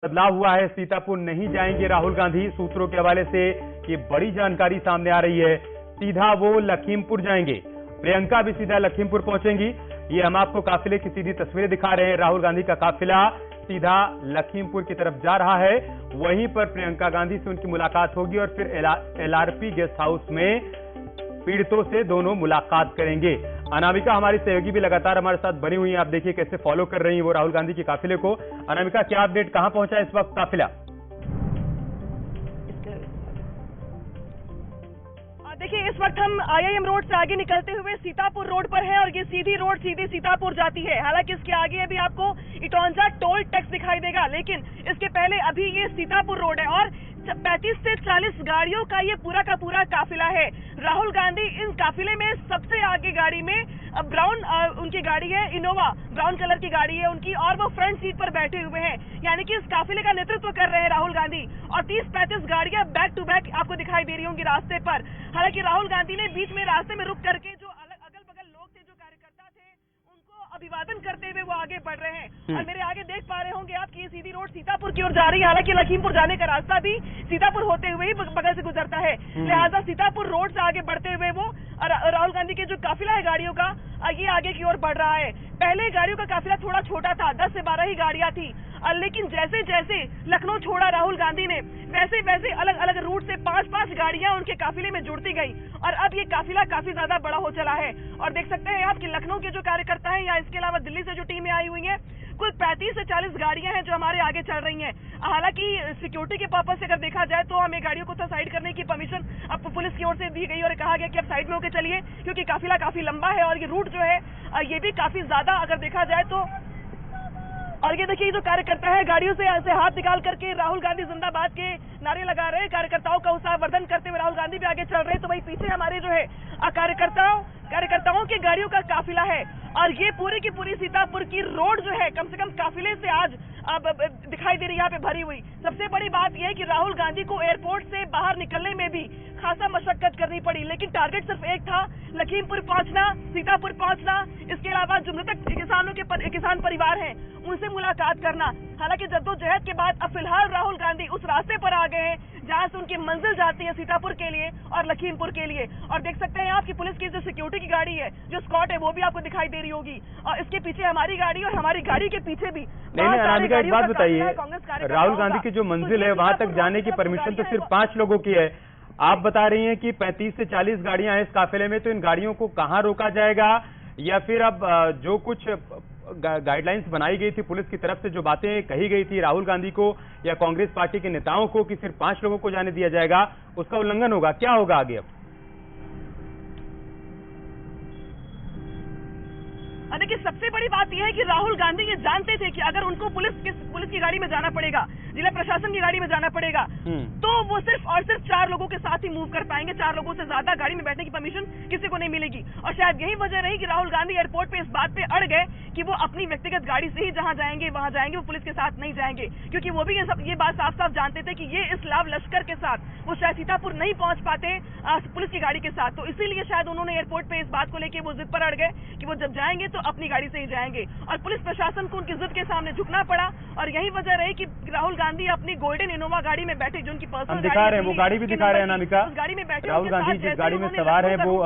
बदलाव हुआ है। सीतापुर नहीं जाएंगे राहुल गांधी। सूत्रों के हवाले से ये बड़ी जानकारी सामने आ रही है। सीधा वो लखीमपुर जाएंगे। प्रियंका भी सीधा लखीमपुर पहुंचेंगी। ये हम आपको काफिले की सीधी तस्वीरें दिखा रहे हैं। राहुल गांधी का काफिला सीधा लखीमपुर की तरफ जा रहा है। वहीं पर प्रियंका गांधी से उनकी मुलाकात होगी और फिर एलआरपी गेस्ट हाउस में पीड़ितों से दोनों मुलाकात करेंगे। अनामिका हमारी सहयोगी भी लगातार हमारे साथ बनी हुई है। आप देखिए कैसे फॉलो कर रही हैं वो राहुल गांधी के काफिले को। अनामिका, क्या अपडेट, कहां पहुंचा है इस वक्त काफिला? देखिए, इस वक्त हम आईआईएम रोड से आगे निकलते हुए सीतापुर रोड पर हैं और ये सीधी रोड सीधे सीतापुर जाती है। हालांकि इसके आगे अभी आपको इटौंजा टोल टैक्स दिखाई देगा, लेकिन इसके पहले अभी ये सीतापुर रोड है और 35 से 40 गाड़ियों का ये पूरा का पूरा काफिला है। राहुल गांधी इन काफिले में सबसे आगे गाड़ी में ब्राउन उनकी गाड़ी है, इनोवा ब्राउन कलर की गाड़ी है उनकी, और वो फ्रंट सीट पर बैठे हुए हैं। यानी कि इस काफिले का नेतृत्व कर रहे हैं राहुल गांधी और 30-35 गाड़ियां बैक टू बैक आपको दिखाई दे रही होंगी रास्ते पर। हालांकि राहुल गांधी ने बीच में रास्ते में रुक करके जो अगल बगल लोग थे, जो कार्यकर्ता थे, उनको अभिवादन करते हुए वो आगे बढ़ रहे हैं। और मेरे आगे देख पा रहे होंगे आप कि ये सीधी रोड सीतापुर की ओर जा रही है। हालांकि लखीमपुर जाने का रास्ता भी सीतापुर होते हुए ही बगल से गुजरता है, लिहाजा सीतापुर रोड से आगे बढ़ते हुए वो राहुल गांधी के जो काफिला है गाड़ियों का, ये आगे की ओर बढ़ रहा है। पहले गाड़ियों का काफिला थोड़ा छोटा था, 10 से 12 ही गाड़ियां थी, लेकिन जैसे जैसे लखनऊ छोड़ा राहुल गांधी ने, वैसे वैसे अलग अलग रूट से 5-5 गाड़ियां उनके काफिले में जुड़ती गई और अब ये काफिला काफी ज्यादा बड़ा हो चला है। और देख सकते हैं आप कि लखनऊ के जो कार्यकर्ता हैं या इसके अलावा दिल्ली से जो टीमें आई हुई हैं, कुल 35 से 40 गाड़ियां हैं जो हमारे आगे चल रही हैं। हालांकि सिक्योरिटी के पर्पज से अगर देखा जाए तो हमें गाड़ियों को तो साइड करने की परमिशन अब पुलिस की ओर से दी गई और कहा गया कि अब साइड में होकर चलिए, क्योंकि काफिला काफी लंबा है और ये रूट जो है ये भी काफी ज्यादा अगर देखा जाए तो। और ये देखिए, जो कार्यकर्ता है गाड़ियों से ऐसे हाथ निकाल करके राहुल गांधी जिंदाबाद के नारे लगा रहे हैं। कार्यकर्ताओं का उत्साहवर्धन करते हुए राहुल गांधी भी आगे चल रहे हैं। तो वही पीछे हमारे जो है कार्यकर्ताओं की गाड़ियों का काफिला है और ये पूरी की पूरी सीतापुर की रोड जो है कम से कम काफिले से आज अब दिखाई दे रही है, यहाँ पे भरी हुई। सबसे बड़ी बात यह है कि राहुल गांधी को एयरपोर्ट से बाहर निकलने में भी खासा मशक्कत करनी पड़ी, लेकिन टारगेट सिर्फ एक था, लखीमपुर पहुंचना, सीतापुर पहुंचना, इसके अलावा जो मृतक किसानों के किसान परिवार हैं उनसे मुलाकात करना। हालांकि जद्दोजहद के बाद अब फिलहाल राहुल गांधी उस रास्ते पर आ गए हैं जहां से उनकी मंजिल जाती है सीतापुर के लिए और लखीमपुर के लिए। और देख सकते हैं आप कि पुलिस की जो सिक्योरिटी की गाड़ी है, जो स्कॉट है, वो भी आपको दिखाई दे रही होगी और इसके पीछे हमारी गाड़ी और हमारी गाड़ी के पीछे भी। अनामिका, एक बात बताइए, राहुल गांधी की जो मंजिल है वहां तक जाने की परमिशन तो सिर्फ 5 लोगों की है। आप बता रही हैं कि 35 से 40 गाड़ियां हैं इस काफिले में, तो इन गाड़ियों को कहां रोका जाएगा? या फिर अब जो कुछ गाइडलाइंस बनाई गई थी पुलिस की तरफ से, जो बातें कही गई थी राहुल गांधी को या कांग्रेस पार्टी के नेताओं को कि सिर्फ 5 लोगों को जाने दिया जाएगा, उसका उल्लंघन होगा? क्या होगा आगे अब? देखिए, सबसे बड़ी बात यह है कि राहुल गांधी ये जानते थे कि अगर उनको पुलिस की गाड़ी में जाना पड़ेगा, जिला प्रशासन की गाड़ी में जाना पड़ेगा, तो वो सिर्फ और सिर्फ 4 लोगों के साथ ही मूव कर पाएंगे। 4 लोगों से ज्यादा गाड़ी में बैठने की परमिशन किसी को नहीं मिलेगी। और शायद यही वजह रही कि राहुल गांधी एयरपोर्ट पे इस बात पे अड़ गए कि वो अपनी व्यक्तिगत गाड़ी से ही जहां जाएंगे वहां जाएंगे, वो पुलिस के साथ नहीं जाएंगे, क्योंकि वो भी ये बात साफ साफ जानते थे कि ये इस लाव लश्कर के साथ वो शायद सीतापुर नहीं पहुंच पाते पुलिस की गाड़ी के साथ। तो इसीलिए शायद उन्होंने एयरपोर्ट पे इस बात को लेकर वो जिद पर अड़ गए कि वो जब जाएंगे तो अपनी गाड़ी से ही जाएंगे और पुलिस प्रशासन को उनकी जिद के सामने झुकना पड़ा। और यही वजह रही कि राहुल गांधी अपनी गोल्डन इनोवा गाड़ी में बैठे, जो उनकी पर्सनल दिखा रहे हैं, वो गाड़ी भी दिखा रहे हैं अनामिका। गाड़ी में बैठे राहुल गांधी जिस गाड़ी में सवार है वो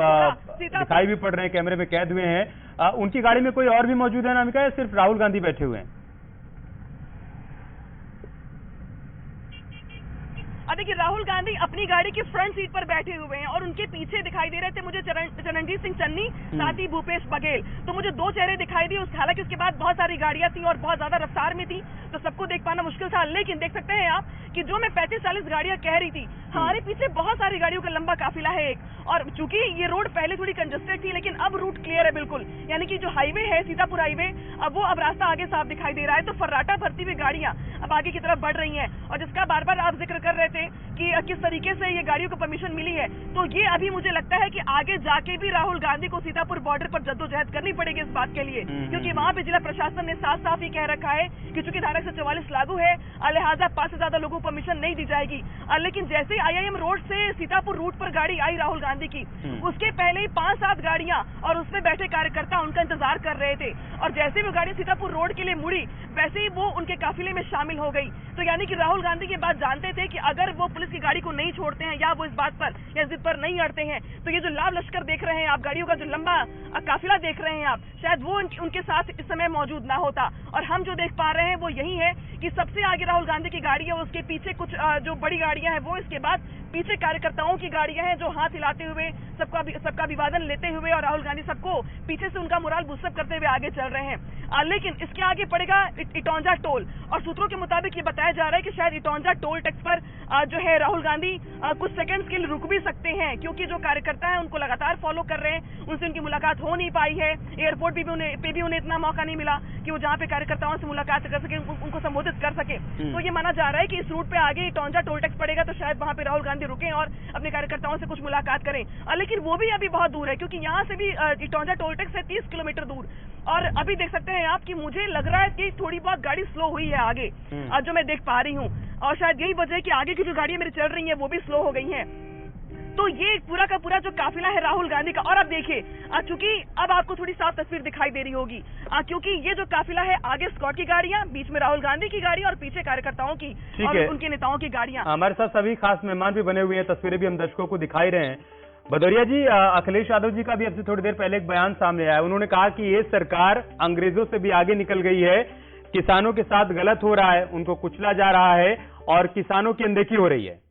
दिखाई भी पड़ रहे हैं, कैमरे में कैद हुए हैं। उनकी गाड़ी में कोई और भी मौजूद है अनामिका, या सिर्फ राहुल गांधी बैठे हुए हैं? देखिए, राहुल गांधी अपनी गाड़ी की फ्रंट सीट पर बैठे हुए हैं और उनके पीछे दिखाई दे रहे थे मुझे चरणजीत सिंह चन्नी, साथ ही भूपेश बघेल। तो मुझे 2 चेहरे दिखाई दिए। हालांकि उसके बाद बहुत सारी गाड़ियां थी और बहुत ज्यादा रफ्तार में थी, तो सबको देख पाना मुश्किल था। लेकिन देख सकते हैं आप कि जो मैं 35-40 गाड़ियां कह रही थी, हमारे पीछे बहुत सारी गाड़ियों का लंबा काफिला है एक। और चूंकि ये रोड पहले थोड़ी कंजेस्टेड थी, लेकिन अब रूट क्लियर है बिल्कुल। यानी कि जो हाईवे है सीतापुर हाईवे, अब रास्ता आगे साफ दिखाई दे रहा है। तो फर्राटा भरती हुई गाड़ियां अब आगे की तरफ बढ़ रही हैं और जिसका बार बार आप जिक्र कर रहे थे कि किस तरीके से ये गाड़ियों को परमिशन मिली है, तो ये अभी मुझे लगता है कि आगे जाके भी राहुल गांधी को सीतापुर बॉर्डर पर जद्दोजहद करनी पड़ेगी इस बात के लिए, क्योंकि वहां पे जिला प्रशासन ने साफ साफ ही कह रखा है कि चूंकि धारा 144 लागू है, लिहाजा 5 से ज्यादा लोगों को परमिशन नहीं दी जाएगी। लेकिन जैसे आईआईएम रोड से सीतापुर रूट पर गाड़ी आई राहुल गांधी की, उसके पहले ही 5-7 गाड़ियां और उसमें बैठे कार्यकर्ता उनका इंतजार कर रहे थे, और जैसे भी गाड़ी सीतापुर रोड के लिए मुड़ी वैसे ही वो उनके काफिले में शामिल हो गई। तो यानी कि राहुल गांधी ये बात जानते थे कि अगर वो पुलिस की गाड़ी को नहीं छोड़ते हैं या वो इस बात पर या जिद पर नहीं अड़ते हैं तो ये जो लाव लश्कर देख रहे हैं आप, गाड़ियों का जो लंबा काफिला देख रहे हैं आप, शायद वो उनके साथ इस समय मौजूद ना होता। और हम जो देख पा रहे हैं वो यही है कि सबसे आगे राहुल गांधी की गाड़ी है, उसके पीछे कुछ जो बड़ी गाड़ियां हैं वो, इसके बाद पीछे कार्यकर्ताओं की गाड़ियां हैं जो हाथ हिलाते हुए सबका अभिवादन लेते हुए, और राहुल गांधी सबको पीछे से उनका मोराल बूस्टअप करते हुए आगे चल रहे हैं। लेकिन इसके आगे पड़ेगा इटौंजा टोल, और सूत्रों के मुताबिक ये बताया जा रहा है कि शायद इटौंजा टोल टैक्स पर जो है राहुल गांधी कुछ सेकंड्स के लिए रुक भी सकते हैं, क्योंकि जो कार्यकर्ता है उनको लगातार फॉलो कर रहे हैं, उनसे उनकी मुलाकात हो नहीं पाई है। एयरपोर्ट पे भी उन्हें इतना मौका नहीं मिला कि वो जहाँ पे कार्यकर्ताओं से मुलाकात कर सके, उनको संबोधित कर सके। तो ये माना जा रहा है कि इस रूट पे आगे इटौंजा टोल टैक्स पड़ेगा तो शायद वहाँ पे राहुल गांधी रुकें और अपने कार्यकर्ताओं से कुछ मुलाकात करें। लेकिन वो भी अभी बहुत दूर है, क्योंकि यहाँ से भी इटौंजा टोल टैक्स है 30 किलोमीटर दूर, और अभी देख सकते हैं आप कि मुझे लग रहा है कि थोड़ी बहुत गाड़ी स्लो हुई है आगे, जो मैं देख पा रही हूँ, और शायद यही वजह है कि आगे की जो गाड़ियां मेरी चल रही हैं वो भी स्लो हो गई हैं। तो ये पूरा का पूरा जो काफिला है राहुल गांधी का, और अब देखिए चूंकि अब आपको थोड़ी साफ तस्वीर दिखाई दे रही होगी, क्योंकि ये जो काफिला है, आगे स्कॉट की गाड़ियां, बीच में राहुल गांधी की गाड़ी और पीछे कार्यकर्ताओं की और उनके नेताओं की गाड़ियां। हमारे साथ सभी खास मेहमान भी बने हुए हैं, तस्वीरें भी हम दर्शकों को दिखाई रहे हैं। भदौरिया जी, अखिलेश यादव जी का भी अब से थोड़ी देर पहले एक बयान सामने आया, उन्होंने कहा कि ये सरकार अंग्रेजों से भी आगे निकल गई है, किसानों के साथ गलत हो रहा है, उनको कुचला जा रहा है और किसानों की अनदेखी हो रही है।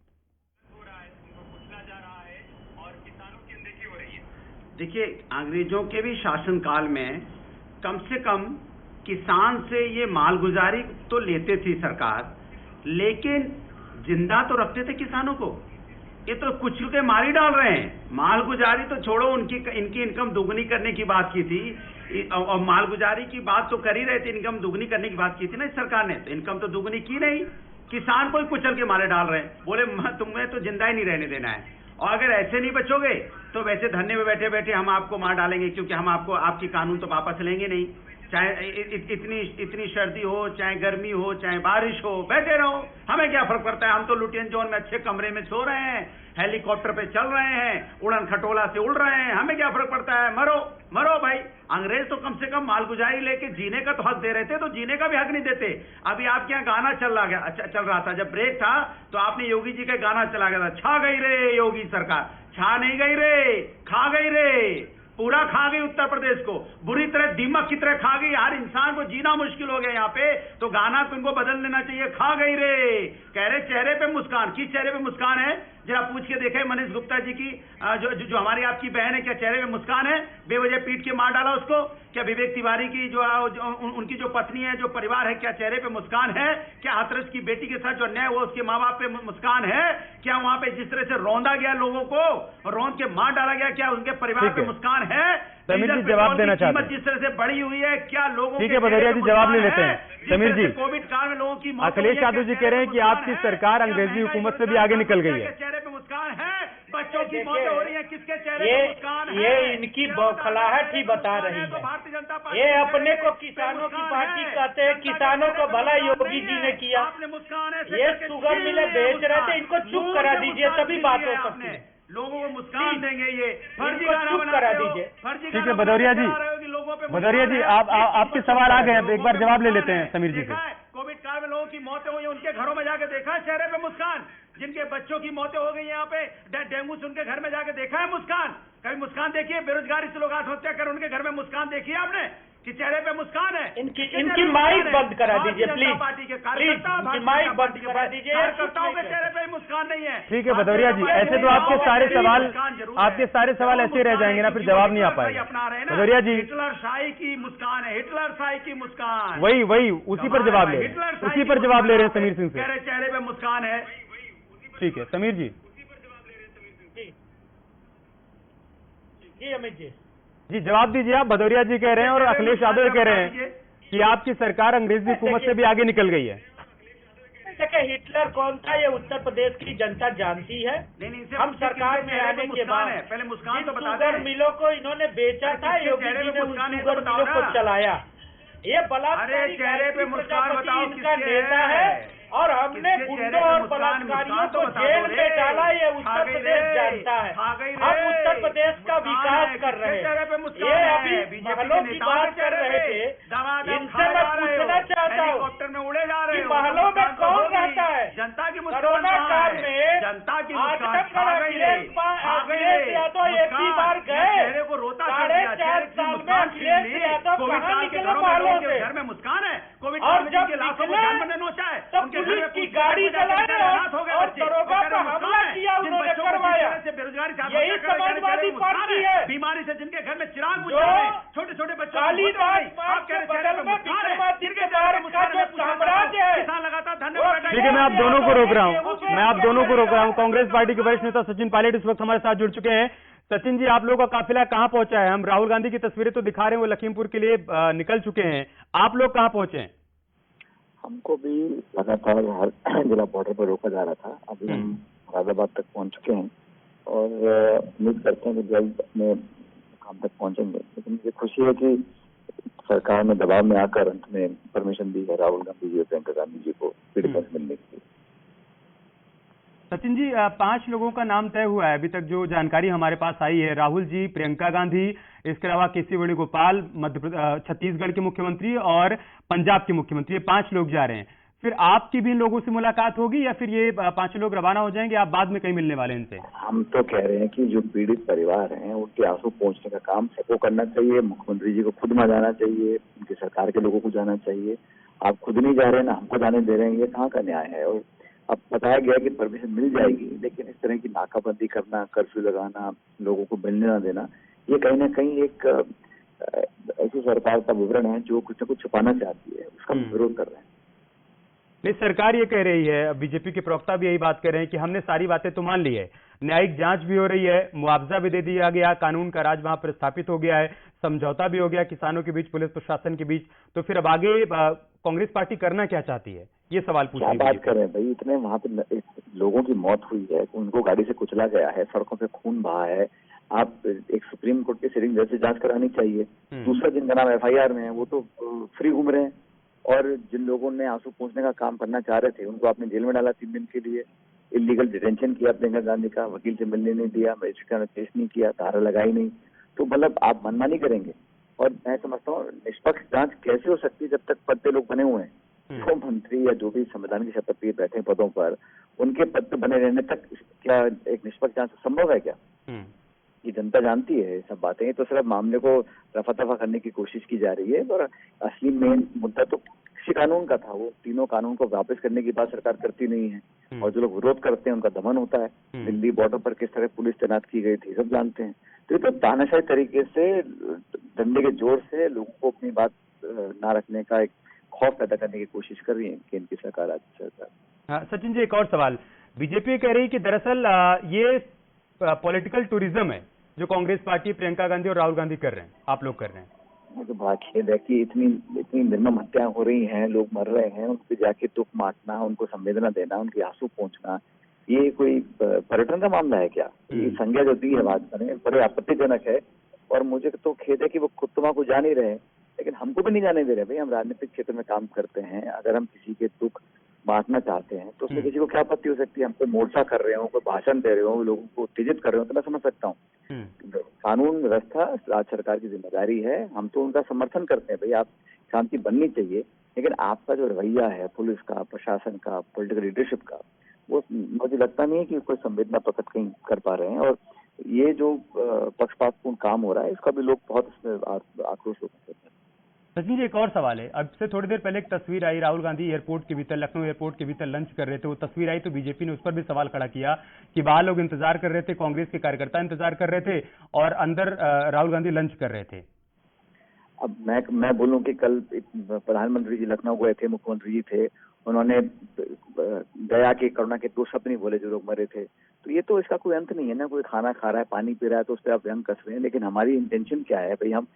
देखिए, अंग्रेजों के भी शासनकाल में कम से कम किसान से ये मालगुजारी तो लेते थी सरकार, लेकिन जिंदा तो रखते थे किसानों को। ये तो कुचल के मार ही डाल रहे हैं। मालगुजारी तो छोड़ो, इनकी इनकम दुगनी करने की बात की थी, और मालगुजारी की बात तो कर ही रहे थे, इनकम दुगनी करने की बात की थी ना इस सरकार ने, तो इनकम तो दुगनी की नहीं, किसान को ही कुचल के मारे डाल रहे हैं। बोले तुम्हें तो जिंदा ही नहीं रहने देना है, और अगर ऐसे नहीं बचोगे तो वैसे धरने में बैठे बैठे हम आपको मार डालेंगे, क्योंकि हम आपकी कानून तो वापस लेंगे नहीं। चाहे इतनी सर्दी हो, चाहे गर्मी हो, चाहे बारिश हो, बैठे रहो, हमें क्या फर्क पड़ता है। हम तो लुटियन जोन में अच्छे कमरे में सो रहे हैं, हेलीकॉप्टर पे चल रहे हैं, उड़न खटोला से उड़ रहे हैं, हमें क्या फर्क पड़ता है। मरो मरो भाई। अंग्रेज तो कम से कम मालगुजारी लेके जीने का तो हक दे रहे थे, तो जीने का भी हक नहीं देते। अभी आपके यहाँ गाना चल रहा था, जब ब्रेक था तो आपने योगी जी का गाना चला गया था, छा गई रे योगी सरकार। छा नहीं गई रे, खा गई रे, पूरा खा गई उत्तर प्रदेश को, बुरी तरह दीमक की तरह खा गई। हर इंसान को जीना मुश्किल हो गया यहाँ पे, तो गाना तो इनको बदल देना चाहिए, खा गई रे। कह रहे चेहरे पे मुस्कान, किस चेहरे पे मुस्कान है, जरा पूछ के देखे मनीष गुप्ता जी की, जो हमारी आपकी बहन है, क्या चेहरे पे मुस्कान है? बेवजह पीट के मार डाला उसको। क्या विवेक तिवारी की उनकी जो पत्नी है, जो परिवार है, क्या चेहरे पे मुस्कान है? क्या हाथरस की बेटी के साथ जो अन्याय हुआ उसके माँ बाप पे मुस्कान है? क्या वहां पे जिस तरह से रौंदा गया लोगों को, रौंद के मार डाला गया, क्या उनके परिवार पे मुस्कान है? समीर जी जवाब देना चाहते हैं, जिस तरह से बढ़ी हुई है, क्या लोगों ठीक है भदौरिया जी जवाब ले लेते हैं। समीर जी, कोविड काल में लोगों की अखिलेश यादव जी कह रहे हैं कि आपकी सरकार अंग्रेजी हुकूमत से भी आगे निकल गई है। चेहरे पे मुस्कान है, बच्चों की मौतें हो रही है, किसके चेहरे पे मुस्कान है? ये इनकी बौखलाहट ही बता रही है। भारतीय जनता पार्टी ये अपने को किसानों की पार्टी कहते हैं, किसानों को भला योगी जी ने किया। ये शुगर मिले बेच रहे थे, इनको चुप करा दीजिए, तभी बात हो सकती है। लोगों को मुस्कान देंगे, ये फर्जी चुप करा दीजिए। ठीक है भदौरिया जी, भदौरिया जी आपके सवाल आ गए, एक बार जवाब ले लेते हैं समीर जी से। कोविड काल में लोगों की मौतें हुई, उनके घरों में जाके देखा है चेहरे पे मुस्कान? जिनके बच्चों की मौतें हो गई यहाँ पे डेंगू से, उनके घर में जाके देखा है मुस्कान? कभी मुस्कान देखिए? बेरोजगारी से लोग आत्महत्या कर, उनके घर में मुस्कान देखिए आपने कि चेहरे पे मुस्कान है? इनकी माइक बंद करा दीजिए प्लीज, पार्टी के माइक बंद करा दीजिए, कार्यकर्ताओं के चेहरे पे मुस्कान नहीं है। ठीक है भदौरिया जी, ऐसे तो आपके सारे सवाल ऐसे रह जाएंगे ना, फिर जवाब नहीं आ पाएगा। अपना रहे हैं भदौरिया जी, हिटलर शाही की मुस्कान है, हिटलर शाही की मुस्कान, वही उसी पर जवाब ले रहे हैं समीर सिंह से। चेहरे पे मुस्कान है। ठीक है समीर जी। जी अमित जी जवाब दीजिए आप। भदौरिया जी कह रहे हैं और अखिलेश यादव कह रहे हैं कि आपकी सरकार अंग्रेजी हुकूमत से भी आगे निकल गई है। देखिए, हिटलर कौन था ये उत्तर प्रदेश की जनता जानती है। हम सरकार में आने के बाद पहले मुस्कान तो बता शुगर मिलों को इन्होंने बेचा था, योगी जी ने उन शुगर मिलों को चलाया। ये बलात्कारी चेहरे पे मुस्कान बताओ, इनका नेता है और हमने गुंडों और बलात्कारियों को जेल में डाला, ये उत्तर प्रदेश जानता है। हम उत्तर प्रदेश का विकास कर रहे हैं। ये अभी महलों की बात कर रहे थे, इनसे मैं पूछना चाहता हूँ कि महलों में कौन रहता है? जनता की कोरोना काल में जनता की अखिलेश यादव एक ही बार गए, 4.5 साल में अखिलेश यादव कहाँ निकले महलों से? घर में मुस्कान है, कोविड और जब के लाशों को जान में नोचा है, तब पुलिस की गाड़ी चलाए और दरोगा पर हमला किया, उन्होंने करवाया। यही समाजवादी पार्टी है। बीमारी से जिनके घर में चिराग बुझ गए, छोटे छोटे बच्चों कालीदास पार्क के बगल में विक्रमादित्य के बाहर का जो साम्राज्य है, किसान लगातार धन्यवाद। ठीक है, मैं आप दोनों को रोक रहा हूँ। कांग्रेस पार्टी के वरिष्ठ नेता सचिन पायलट इस वक्त हमारे साथ जुड़ चुके हैं। सचिन जी, आप लोगों का काफिला कहां पहुंचा है? हम राहुल गांधी की तस्वीरें तो दिखा रहे हैं, वो लखीमपुर के लिए निकल चुके हैं। आप लोग कहां पहुंचे हैं? हमको भी लगातार हर जिला बॉर्डर पर रोका जा रहा था। अभी हम मुरादाबाद तक पहुंच चुके हैं और उम्मीद करते हैं कि जल्द अपने काम तक पहुंचेंगे। लेकिन मुझे खुशी है कि सरकार ने दबाव में आकर अंत में परमिशन दी है राहुल गांधी जी और प्रियंका गांधी जी को पीड़ितों से मिलने के लिए। सचिन जी, 5 लोगों का नाम तय हुआ है अभी तक जो जानकारी हमारे पास आई है। राहुल जी, प्रियंका गांधी, इसके अलावा केसी वेणुगोपाल, छत्तीसगढ़ के मुख्यमंत्री और पंजाब के मुख्यमंत्री, ये 5 लोग जा रहे हैं। फिर आपकी भी इन लोगों से मुलाकात होगी या फिर ये 5 लोग रवाना हो जाएंगे? आप बाद में कहीं मिलने वाले इनसे? हम तो कह रहे हैं कि जो पीड़ित परिवार हैं उनके आंसू पहुंचने का काम सबको करना चाहिए। मुख्यमंत्री जी को खुद वहां जाना चाहिए, उनकी सरकार के लोगों को जाना चाहिए। आप खुद नहीं जा रहे हैं ना हमको जाने दे रहे हैं, ये कहाँ का न्याय है? और अब बताया गया कि परमिशन मिल जाएगी, लेकिन इस तरह की नाकाबंदी करना, कर्फ्यू लगाना, लोगों को मिलने ना देना, ये कहीं ना कहीं एक ऐसी सरकार का विवरण है जो कुछ न कुछ छुपाना चाहती है। उसका विरोध कर रहे हैं। नहीं, सरकार ये कह रही है, बीजेपी के प्रवक्ता भी यही बात कर रहे हैं कि हमने सारी बातें तो मान ली है, न्यायिक जांच भी हो रही है, मुआवजा भी दे दिया गया, कानून का राज वहां पर स्थापित हो गया है, समझौता भी हो गया किसानों के बीच, पुलिस प्रशासन के बीच। तो फिर अब आगे कांग्रेस पार्टी करना क्या चाहती है? ये सवाल पूछ रही है। क्या बात कर रहे हैं भाई? इतने वहां पे लोगों की मौत हुई है, उनको गाड़ी से कुचला गया है, सड़कों पे खून बहा है। आप एक सुप्रीम कोर्ट के सिटिंग जज से जांच करानी चाहिए। दूसरा जिनका नाम FIR में है वो तो फ्री घूम रहे हैं, और जिन लोगों ने आंसू पहुंचने का काम करना चाह रहे थे उनको आपने जेल में डाला 3 दिन के लिए। इलीगल डिटेंशन किया प्रियंका गांधी का, वकील से मिलने नहीं दिया, मजिस्ट्रेट ने पेश नहीं किया, धारा लगाई नहीं। तो मतलब आप मनमानी करेंगे। और मैं समझता हूँ निष्पक्ष जांच कैसे हो सकती है जब तक पद पे लोग बने हुए हैं। जो मंत्री या जो भी संविधान की शपथ लिए बैठे पदों पर, उनके पद पे बने रहने तक क्या एक निष्पक्ष जांच संभव है क्या? ये जनता जानती है सब बातें। तो सिर्फ मामले को रफा दफा करने की कोशिश की जा रही है, और असली मेन मुद्दा तो कृषि कानून का था। वो तीनों कानून को वापस करने की बात सरकार करती नहीं है, और जो लोग विरोध करते हैं उनका दमन होता है। दिल्ली बॉर्डर पर किस तरह पुलिस तैनात की गई थी सब जानते हैं। तो ये तो तानाशाही तरीके से डंडे के जोर से लोगों को अपनी बात ना रखने का एक खौफ पैदा करने की कोशिश कर रही है केंद्र की सरकार, राज्य सरकार। सचिन जी, एक और सवाल। बीजेपी कह रही है कि दरअसल ये पॉलिटिकल टूरिज्म है जो कांग्रेस पार्टी, प्रियंका गांधी और राहुल गांधी कर रहे हैं, आप लोग कर रहे हैं। मुझे तो बड़ा खेद है कि इतनी निर्मम हत्याएं हो रही हैं, लोग मर रहे हैं, उन पे जाके दुख बांटना, उनको संवेदना देना, उनके आंसू पहुंचना, ये कोई पर्यटन का मामला है क्या? ये संज्ञा जो दी है भाजपा ने बड़े आपत्तिजनक है। और मुझे तो खेद है कि वो खुद तो वहां को जा नहीं रहे, लेकिन हमको भी नहीं जाने दे रहे। भाई, हम राजनीतिक क्षेत्र में काम करते हैं, अगर हम किसी के दुख बांटना चाहते हैं तो उसमें किसी को क्या आपत्ति हो सकती है? हम कोई मोर्चा कर रहे हो, कोई भाषण दे रहे हो, लोगों को उत्तेजित कर रहे हो, तो मैं समझ सकता हूँ। कानून व्यवस्था राज्य सरकार की जिम्मेदारी है, हम तो उनका समर्थन करते हैं। भाई, आप शांति बननी चाहिए, लेकिन आपका जो रवैया है पुलिस का, प्रशासन का, पॉलिटिकल लीडरशिप का, वो मुझे लगता नहीं है कि कोई संवेदना प्रकट कहीं कर पा रहे हैं। और ये जो पक्षपातपूर्ण काम हो रहा है, इसका भी लोग बहुत इसमें आक्रोश होते हैं। सचिन जी, एक और सवाल है। अब से थोड़ी देर पहले एक तस्वीर आई, राहुल गांधी एयरपोर्ट के भीतर, लखनऊ एयरपोर्ट के भीतर लंच कर रहे थे। वो तस्वीर आई तो बीजेपी ने उस पर भी सवाल खड़ा किया कि बाहर लोग इंतजार कर रहे थे, कांग्रेस के कार्यकर्ता इंतजार कर रहे थे और अंदर राहुल गांधी लंच कर रहे थे। अब मैं बोलूं कि कल प्रधानमंत्री जी लखनऊ गए थे, मुख्यमंत्री जी थे, उन्होंने दया के, करुणा के 2 शब्द नहीं बोले जो लोग मरे थे। तो ये तो इसका कोई अंत नहीं है ना। कोई खाना खा रहा है, पानी पी रहा है, तो उस पर आप व्यंग कस रहे हैं। लेकिन हमारी इंटेंशन क्या है? भाई, हम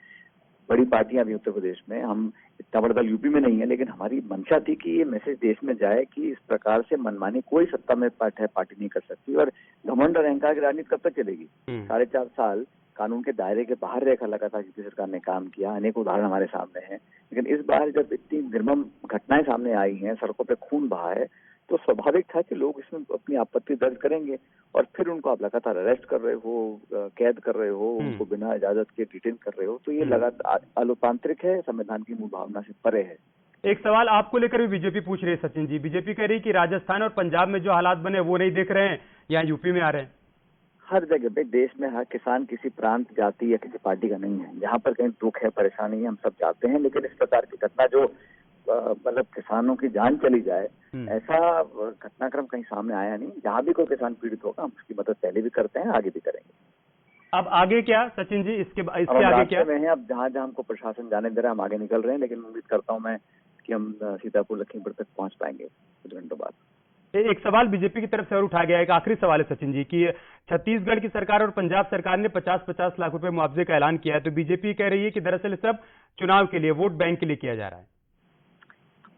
बड़ी पार्टियां भी उत्तर प्रदेश में, हम इतना बड़ा दल यूपी में नहीं है, लेकिन हमारी मंशा थी कि ये मैसेज देश में जाए कि इस प्रकार से मनमानी कोई सत्ता में पार्टी नहीं कर सकती। और घमंड और अहंकार की राजनीति कब तक चलेगी? 4.5 साल कानून के दायरे के बाहर रेखा लगातार यूपी सरकार ने काम किया, अनेक उदाहरण हमारे सामने हैं। लेकिन इस बार जब इतनी निर्मम घटनाएं सामने आई हैं, सड़कों पे खून बहा है, तो स्वाभाविक था कि लोग इसमें अपनी आपत्ति दर्ज करेंगे और फिर उनको आप लगातार अरेस्ट कर रहे हो, कैद कर रहे हो, उनको बिना इजाजत के डिटेन कर रहे हो, तो ये लगातार अलोकतांत्रिक है, संविधान की मूल भावना से परे है। एक सवाल आपको लेकर भी बीजेपी पूछ रही है सचिन जी। बीजेपी कह रही है कि राजस्थान और पंजाब में जो हालात बने वो नहीं देख रहे हैं, यहाँ यूपी में आ रहे हैं। हर जगह पे देश में हर किसान किसी प्रांत, जाति या किसी पार्टी का नहीं है। जहाँ पर कहीं दुख है, परेशानी है, हम सब जाते हैं, लेकिन इस प्रकार की घटना जो मतलब किसानों की जान चली जाए, ऐसा घटनाक्रम कहीं सामने आया नहीं। जहाँ भी कोई किसान पीड़ित होगा हम उसकी मदद पहले भी करते हैं, आगे भी करेंगे। अब आगे क्या सचिन जी, इसके आगे क्या में है? अब जहाँ जहाँ हमको प्रशासन जाने दे रहा है हम आगे निकल रहे हैं, लेकिन उम्मीद करता हूँ मैं कि हम सीतापुर लखीमपुर तक पहुँच पाएंगे कुछ घंटों बाद। एक सवाल बीजेपी की तरफ से और उठाया गया है, एक आखिरी सवाल है सचिन जी कि छत्तीसगढ़ की सरकार और पंजाब सरकार ने 50-50 लाख रुपए मुआवजे का ऐलान किया है, तो बीजेपी कह रही है कि दरअसल सब चुनाव के लिए, वोट बैंक के लिए किया जा रहा है।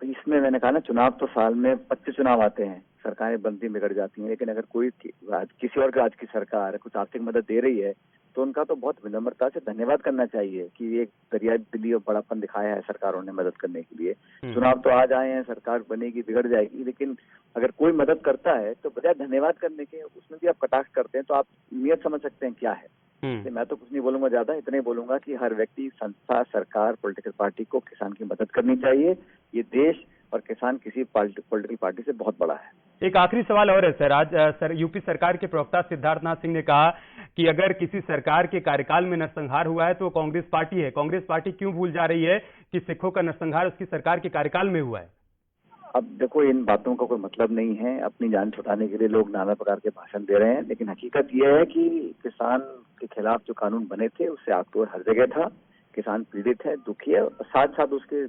इसमें मैंने कहा ना, चुनाव तो साल में 25 चुनाव आते हैं, सरकारें बनती बिगड़ जाती हैं, लेकिन अगर कोई किसी और राज्य की सरकार कुछ आर्थिक मदद दे रही है तो उनका तो बहुत विनम्रता से धन्यवाद करना चाहिए कि एक दरियाई दिली और बड़ापन दिखाया है सरकारों ने मदद करने के लिए। चुनाव तो आ जाए हैं, सरकार बनेगी, बिगड़ जाएगी, लेकिन अगर कोई मदद करता है तो बजाय धन्यवाद करने के उसमें भी आप कटाक्ष करते हैं, तो आप नियत समझ सकते हैं क्या है। मैं तो कुछ नहीं बोलूंगा ज्यादा, इतना ही बोलूंगा कि हर व्यक्ति, संस्था, सरकार, पॉलिटिकल पार्टी को किसान की मदद करनी चाहिए। ये देश और किसान किसी पॉलिटिकल पार्टी से बहुत बड़ा है। एक आखिरी सवाल और है सर। आज यूपी सरकार के प्रवक्ता सिद्धार्थनाथ सिंह ने कहा कि अगर किसी सरकार के कार्यकाल में नरसंहार हुआ है तो वो कांग्रेस पार्टी है। कांग्रेस पार्टी क्यों भूल जा रही है कि सिखों का नरसंहार उसकी सरकार के कार्यकाल में हुआ है? अब देखो, इन बातों का कोई मतलब नहीं है। अपनी जान छुड़ाने के लिए लोग नाना प्रकार के भाषण दे रहे हैं, लेकिन हकीकत यह है कि किसान के खिलाफ जो कानून बने थे उससे आक्रोश हर जगह था। किसान पीड़ित है, दुखी है, साथ साथ उसके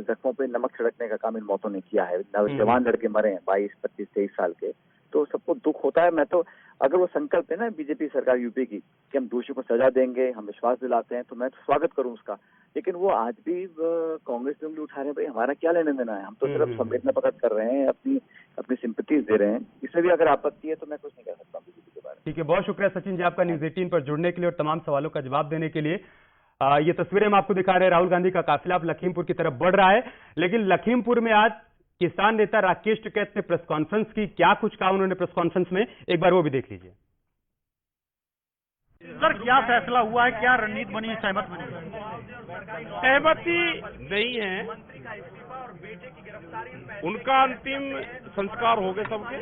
जख्मों पे नमक छिड़कने का काम इन मौतों ने किया है। नौजवान लड़के मरे हैं 22, 25, 23 साल के, तो सबको दुख होता है। मैं तो, अगर वो संकल्प है ना बीजेपी सरकार यूपी की कि हम दोषियों को सजा देंगे, हम विश्वास दिलाते हैं, तो मैं तो स्वागत करूं उसका। लेकिन वो आज भी कांग्रेस पे उंगली उठा रहे हैं। भाई हमारा क्या लेना देना है? हम तो सिर्फ संवेदना प्रकट कर रहे हैं, अपनी सिंपैथीज दे रहे हैं। इसमें भी अगर आपत्ति है तो मैं कुछ नहीं कह सकता बीजेपी के बारे में। ठीक है, बहुत शुक्रिया सचिन जी आपका न्यूज़ 18 पर जुड़ने के लिए और तमाम सवालों का जवाब देने के लिए। ये तस्वीरें हम आपको दिखा रहे हैं, राहुल गांधी का काफिला अब लखीमपुर की तरफ बढ़ रहा है, लेकिन लखीमपुर में आज किसान नेता राकेश टिकैत ने प्रेस कॉन्फ्रेंस की। क्या कुछ कहा उन्होंने प्रेस कॉन्फ्रेंस में, एक बार वो भी देख लीजिए। सर, क्या फैसला हुआ है, क्या रणनीति बनी, सहमत बनी? सहमति नहीं है, उनका अंतिम संस्कार हो गए सबके।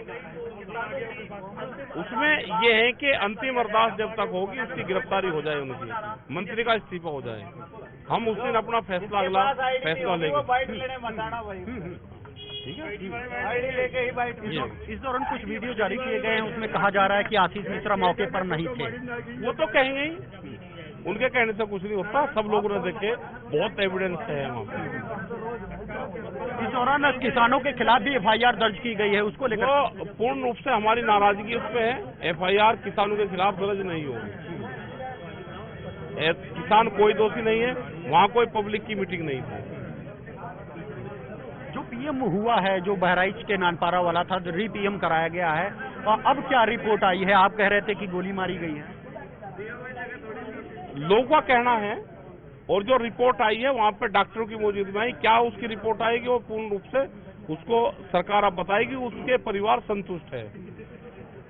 उसमें यह है कि अंतिम अरदास जब तक होगी उसकी गिरफ्तारी हो जाए, उनकी मंत्री का इस्तीफा हो जाए, हम उस दिन अपना फैसला, अगला फैसला लेंगे। ठीक है। इस दौरान कुछ वीडियो जारी किए गए हैं, उसमें कहा जा रहा है कि आशीष मिश्रा मौके पर नहीं थे। वो तो कहेंगे ही, उनके कहने से कुछ नहीं होता, सब लोगों ने देखे, बहुत एविडेंस है वहाँ पे। इस दौरान किसानों के खिलाफ भी एफआईआर दर्ज की गई है, उसको लेकर वो पूर्ण रूप से हमारी नाराजगी उस पे है। एफआईआर किसानों के खिलाफ दर्ज नहीं होगी। किसान कोई दोषी नहीं है, वहाँ कोई पब्लिक की मीटिंग नहीं थी। जो पीएम हुआ है, जो बहराइच के नानपारा वाला था, जो री-पीएम कराया गया है, और अब क्या रिपोर्ट आई है? आप कह रहे थे कि गोली मारी गई है। लोगों का कहना है, और जो रिपोर्ट आई है वहां पर डॉक्टरों की मौजूदगी में, क्या उसकी रिपोर्ट आएगी वो पूर्ण रूप से उसको सरकार अब बताएगी। उसके परिवार संतुष्ट है,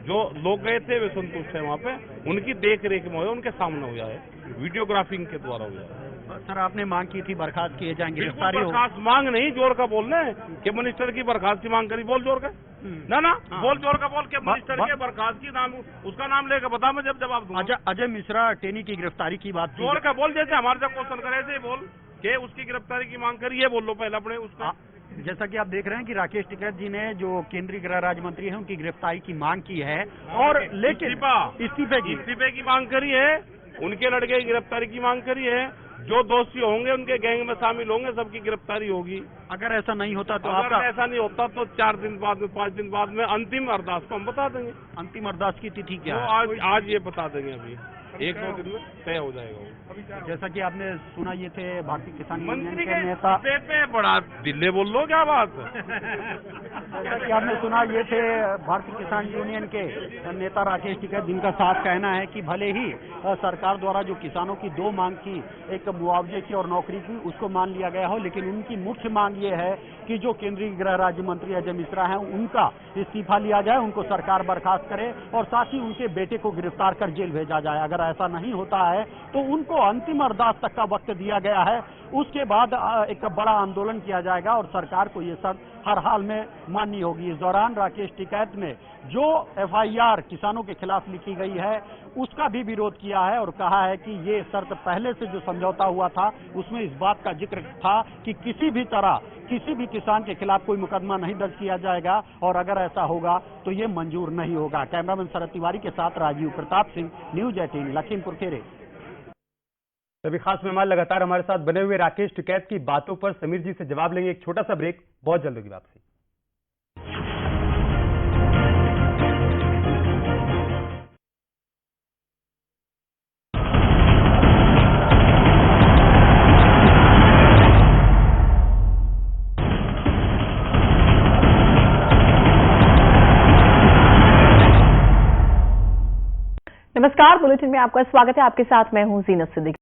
जो लोग गए थे वे संतुष्ट है, वहां पे उनकी देख रेख में हुआ, उनके सामने हुआ है, वीडियोग्राफिंग के द्वारा हुआ है। सर, आपने मांग की थी बर्खास्त किए जाएंगे, गिरफ्तारी हो। बर्खास्त मांग नहीं, जोर का बोलना है कि मिनिस्टर की बर्खास्त की मांग करी, बोल जोर का ना बोल जोर का बोल के मिनिस्टर के बर्खास्त की नाम, उसका नाम लेकर बता, मैं जब जवाब दूंगा। अजय मिश्रा टेनी की गिरफ्तारी की बात जोर का बोल, जैसे हमारे से क्वेश्चन करे ऐसे बोल के उसकी गिरफ्तारी की मांग करी, ये बोल लो पहले अपने उसका। जैसा कि आप देख रहे हैं कि राकेश टिकैत जी ने, जो केंद्रीय गृह राज्य मंत्री है, उनकी गिरफ्तारी की मांग की है, और लेकिन इस्तीफे की मांग करी है, उनके लड़के की गिरफ्तारी की मांग करी है। जो दोषी होंगे उनके गैंग में शामिल होंगे, सबकी गिरफ्तारी होगी। अगर ऐसा नहीं होता तो ऐसा नहीं होता तो 4 दिन बाद में, 5 दिन बाद में अंतिम अरदास को हम बता देंगे। अंतिम अरदास की तिथि क्या है? आज ये बता देंगे अभी। 1-2 दिन में तय हो जाएगा वो। जैसा कि आपने सुना, ये थे भारतीय किसान यूनियन मंत्री के नेता। पे बड़ा दिल्ली बोल लो, क्या बात जैसा कि आपने सुना, ये थे भारतीय किसान यूनियन के नेता राकेश टिकैत, जिनका साफ कहना है कि भले ही सरकार द्वारा जो किसानों की 2 मांग की, एक मुआवजे की और नौकरी की, उसको मान लिया गया हो, लेकिन उनकी मुख्य मांग ये है कि जो केंद्रीय गृह राज्य मंत्री अजय मिश्रा हैं, उनका इस्तीफा लिया जाए, उनको सरकार बर्खास्त करे और साथ ही उनके बेटे को गिरफ्तार कर जेल भेजा जाए। अगर ऐसा नहीं होता है तो उनको अंतिम अरदास तक का वक्त दिया गया है। उसके बाद एक बड़ा आंदोलन किया जाएगा और सरकार को ये शर्त हर हाल में माननी होगी। इस दौरान राकेश टिकैत ने जो FIR किसानों के खिलाफ लिखी गई है, उसका भी विरोध किया है और कहा है कि ये शर्त पहले से जो समझौता हुआ था उसमें इस बात का जिक्र था कि किसी भी तरह किसी भी किसान के खिलाफ कोई मुकदमा नहीं दर्ज किया जाएगा और अगर ऐसा होगा तो ये मंजूर नहीं होगा। कैमरामैन शरद तिवारी के साथ राजीव प्रताप सिंह, न्यूज 18 लखीमपुर खीरी। सभी खास मेहमान लगातार हमारे साथ बने हुए। राकेश टिकैत की बातों पर समीर जी से जवाब लेंगे। एक छोटा सा ब्रेक, बहुत जल्द होगी वापसी। नमस्कार, बुलेटिन में आपका स्वागत है। आपके साथ मैं हूं जीनत सिद्दीकी।